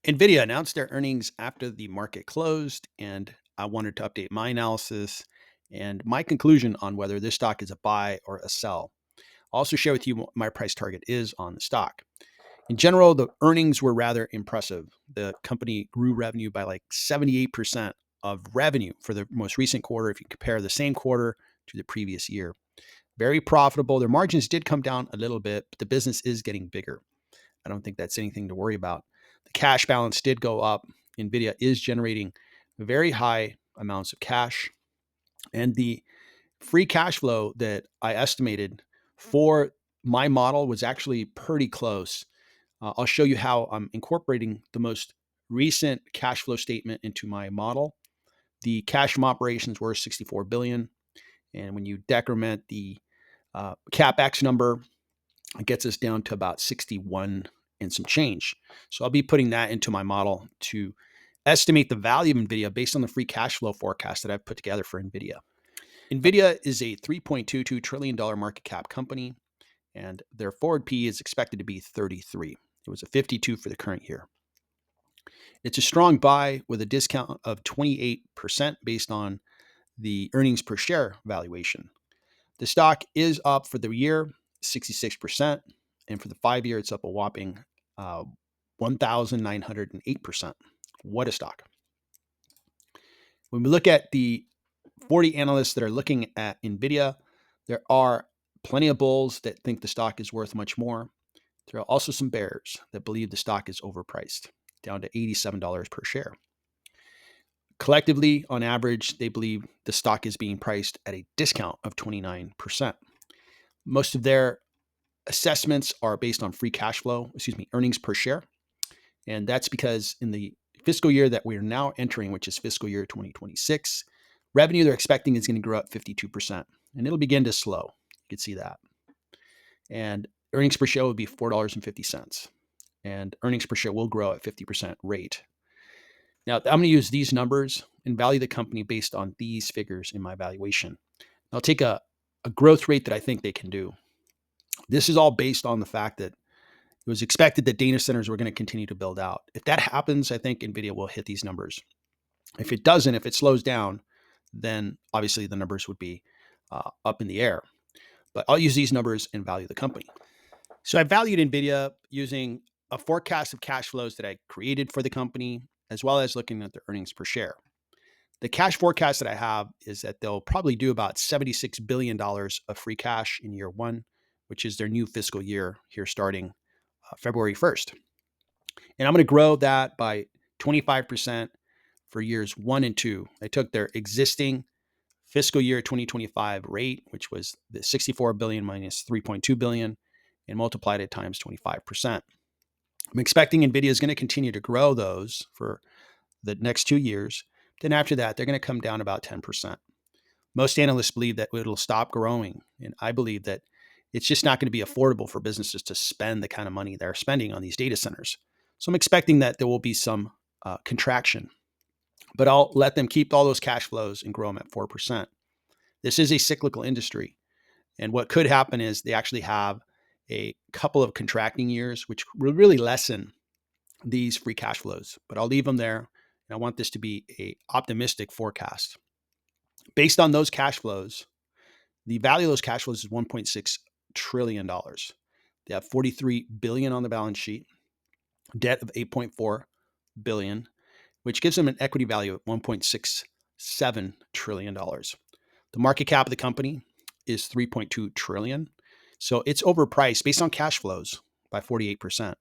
Nvidia announced their earnings after the market closed, and I wanted to update my analysis and my conclusion on whether this stock is a buy or a sell. I'll also share with you what my price target is on the stock. In general, the earnings were rather impressive. The company grew revenue by like 78% of revenue for the most recent quarter if you compare the same quarter to the previous year. Very profitable. Their margins did come down a little bit, but the business is getting bigger. I don't think that's anything to worry about. The cash balance did go up. Nvidia is generating very high amounts of cash. And the free cash flow that I estimated for my model was actually pretty close. I'll show you how I'm incorporating the most recent cash flow statement into my model. The cash from operations were 64 billion. And when you decrement the CapEx number, it gets us down to about 61 and some change. So I'll be putting that into my model to estimate the value of Nvidia based on the free cash flow forecast that I've put together for Nvidia. Nvidia is a $3.22 trillion market cap company, and their forward P is expected to be 33. It was a 52 for the current year. It's a strong buy with a discount of 28% based on the earnings per share valuation. The stock is up for the year 66%, and for the 5 year, it's up a whopping 1,908%. What a stock. When we look at the 40 analysts that are looking at Nvidia, there are plenty of bulls that think the stock is worth much more. There are also some bears that believe the stock is overpriced, down to $87 per share. Collectively, on average, they believe the stock is being priced at a discount of 29%. Most of their assessments are based on earnings per share. And that's because in the fiscal year that we are now entering, which is fiscal year 2026, revenue they're expecting is going to grow at 52%. And it'll begin to slow. You can see that. And earnings per share would be $4.50. And earnings per share will grow at 50% rate. Now, I'm going to use these numbers and value the company based on these figures in my valuation. I'll take a growth rate that I think they can do. This is all based on the fact that it was expected that data centers were going to continue to build out. If that happens, I think Nvidia will hit these numbers. If it doesn't, if it slows down, then obviously the numbers would be up in the air. But I'll use these numbers and value the company. So I valued Nvidia using a forecast of cash flows that I created for the company, as well as looking at the earnings per share. The cash forecast that I have is that they'll probably do about $76 billion of free cash in year one, which is their new fiscal year here starting February 1st. And I'm going to grow that by 25% for years 1 and 2. I took their existing fiscal year 2025 rate, which was the 64 billion minus 3.2 billion, and multiplied it times 25%. I'm expecting Nvidia is going to continue to grow those for the next 2 years. Then after that, they're going to come down about 10%. Most analysts believe that it'll stop growing. And I believe that it's just not going to be affordable for businesses to spend the kind of money they're spending on these data centers. So I'm expecting that there will be some contraction, but I'll let them keep all those cash flows and grow them at 4%. This is a cyclical industry. And what could happen is they actually have a couple of contracting years, which will really lessen these free cash flows, but I'll leave them there. And I want this to be an optimistic forecast. Based on those cash flows, the value of those cash flows is $1.6 trillion. They have 43 billion on the balance sheet, debt of 8.4 billion, which gives them an equity value of $1.67 trillion. The market cap of the company is 3.2 trillion. So it's overpriced based on cash flows by 48%. If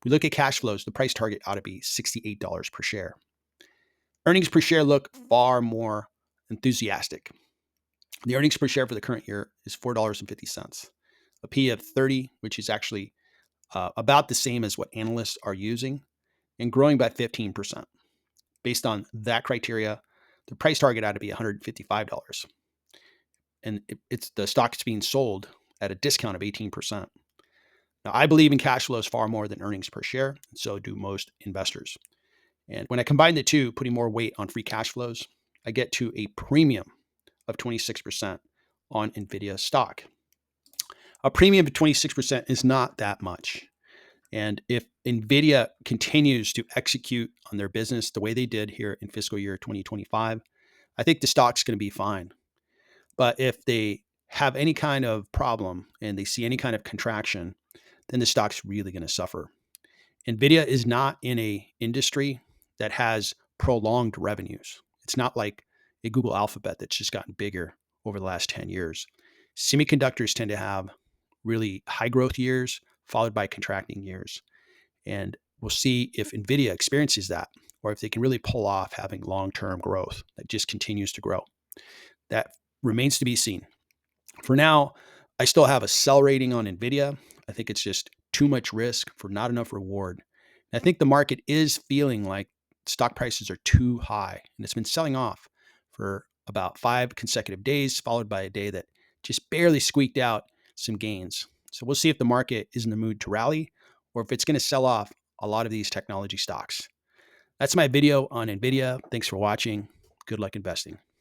we look at cash flows, the price target ought to be $68 per share. Earnings per share look far more enthusiastic. The earnings per share for the current year is $4.50. A P of 30, which is actually about the same as what analysts are using, and growing by 15%. Based on that criteria, the price target ought to be $155. And the stock's being sold at a discount of 18%. Now, I believe in cash flows far more than earnings per share, and so do most investors. And when I combine the two, putting more weight on free cash flows, I get to a premium of 26% on Nvidia stock. A premium of 26% is not that much. And if Nvidia continues to execute on their business the way they did here in fiscal year 2025, I think the stock's going to be fine. But if they have any kind of problem and they see any kind of contraction, then the stock's really going to suffer. Nvidia is not in a industry that has prolonged revenues. It's not like a Google Alphabet that's just gotten bigger over the last 10 years. Semiconductors tend to have really high growth years followed by contracting years. And we'll see if Nvidia experiences that or if they can really pull off having long-term growth that just continues to grow. That remains to be seen. For now, I still have a sell rating on Nvidia. I think it's just too much risk for not enough reward. And I think the market is feeling like stock prices are too high, and it's been selling off for about 5 consecutive days, followed by a day that just barely squeaked out some gains. So we'll see if the market is in the mood to rally or if it's going to sell off a lot of these technology stocks. That's my video on Nvidia. Thanks for watching. Good luck investing.